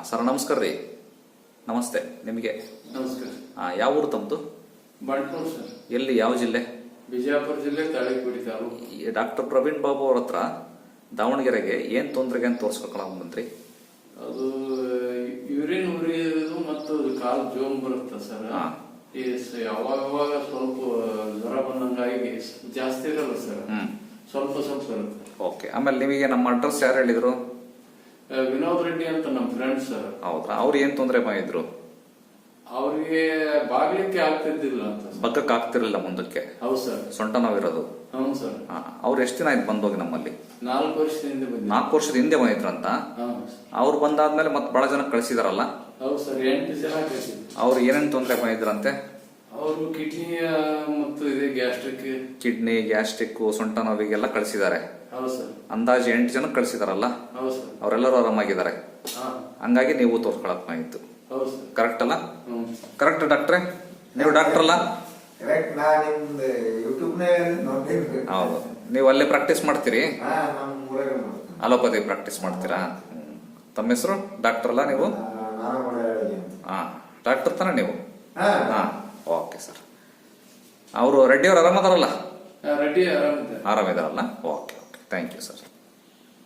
Sir ನಮಸ್ಕಾರ ರೀ. ನಮಸ್ತೆ ನಿಮಗೆ. ನಮಸ್ಕಾರ. ಯಾವ ಊರು ತಮ್ಮದು? ಬಂಟ್ನೂರು ಸರ್. ಎಲ್ಲಿ, ಯಾವ ಜಿಲ್ಲೆ? ಬಿಜಾಪುರ ಜಿಲ್ಲೆ, ತಾಳಿಕೋಟಿ ತಾಲೂಕು. ಡಾಕ್ಟರ್ ಪ್ರವೀಣ್ ಬಾಬು ಅವ್ರ ಹತ್ರ ದಾವಣಗೆರೆಗೆ ಏನ್ ತೊಂದರೆಗೆ ಅಂತ ತೋರ್ಸ್ಕೊಳಕ್ ಬಂದ್ರಿ? ಅದು ಯೂರಿನ್ ಉರಿಯೋದು ಮತ್ತು ಕಾಲು ಜೋಮ್ ಬರುತ್ತೆ ಸರ್. ಯಾವಾಗ ಸ್ವಲ್ಪ ಜ್ವರ ಬಂದಂಗಾಗಿ ಜಾಸ್ತಿ ಇರಲ್ಲ ಸರ್, ಸ್ವಲ್ಪ ಸ್ವಲ್ಪ ಇರುತ್ತೆ. ಓಕೆ. ಆಮೇಲೆ ನಿಮಗೆ ನಮ್ಮ ಅಡ್ರೆಸ್ ಯಾರು ಹೇಳಿದ್ರು? ವಿನೋದ್ ರೆಡ್ಡಿ ಅಂತ ನಮ್ಮ ಫ್ರೆಂಡ್ ಸರ್. ಹೌದ್ರಾ? ಅವ್ರು ಏನ್ ತೊಂದರೆ ಮಾಡಿದ್ರು? ಅವ್ರಿಗೆ ಬಾಗ್ಲಿಕ್ಕೆ ಆಗ್ತಿದ್ದಿಲ್ಲ ಅಂತ. ಬಗ್ಗಕ್ಕೆ ಆಗ್ತಿರಲಿಲ್ಲ ಮುಂದಕ್ಕೆ? ಹೌದು ಸರ್. ಸೊಂಟ ನೋವಿರೋದು? ಹೌದು ಸರ್. ಅವ್ರು ಎಷ್ಟು ದಿನ ಆಯ್ತು ಬಂದೋಗಿ ನಮ್ಮಲ್ಲಿ? 4 ವರ್ಷದಿಂದ ಬಂದಿದ್ರು. 4 ವರ್ಷದ ಹಿಂದೆ ಬಂದಿದ್ರಂತ? ಅವ್ರು ಬಂದಾದ್ಮೇಲೆ ಮತ್ತೆ ಬಹಳ ಜನ ಕಳಿಸಿದಾರಲ್ಲ? ಹೌದು ಸರ್, 8 ಜನ ಕಳಿಸಿದ್ರು. ಅವ್ರು ಏನೇನು ತೊಂದರೆ ಬಂದಿದ್ರಂತೆ? ಅವರು ಕಿಡ್ನಿ ಮತ್ತು ಇದೆ ಗ್ಯಾಸ್ಟ್ರಿಕ್. ಕಿಡ್ನಿ, ಗ್ಯಾಸ್ಟ್ರಿಕ್, ಸೊಂಟ ನೋವಿಗೆಲ್ಲ ಕಳಿಸಿದ್ದಾರೆ. ಹೌದು ಸರ್. ಅಂದಾಜು 8 ಜನ ಕಳಿಸಿದಾರಲ್ಲ? ಹೌದು ಸರ್. ಅವರೆಲ್ಲರೂ ಆರಾಮಾಗಿದ್ದಾರೆ. ಹಂಗಾಗಿ ನೀವು ತೋರ್ಸ್ಕೊಳಕ್ ಆಗಿತ್ತು. ಹೌದು ಸರ್. ಕರೆಕ್ಟ್ ಅಲ್ಲ? ಕರೆಕ್ಟ್ ಡಾಕ್ಟ್ರೆ? ನೀವು ಡಾಕ್ಟರ್ ಅಲ್ಲ? ಹೌದು. ನೀವು ಅಲ್ಲೇ ಪ್ರಾಕ್ಟೀಸ್ ಮಾಡ್ತೀರಿ? ಅಲೋಪತಿ ಪ್ರಾಕ್ಟೀಸ್ ಮಾಡ್ತೀರಾ? ತಮ್ಮ ಹೆಸರು? ಡಾಕ್ಟರ್ ಅಲ್ಲ ನೀವು? ಡಾಕ್ಟರ್ ತಾನೆ ನೀವು? Okay sir. ಅವರು ರೆಡ್ಡಿ ಅವ್ರು ಆರಾಮದಾರಲ್ಲ? ರೆಡ್ಡಿ ಆರಾಮಿದಾರಲ್ಲ? Okay okay, thank you sir.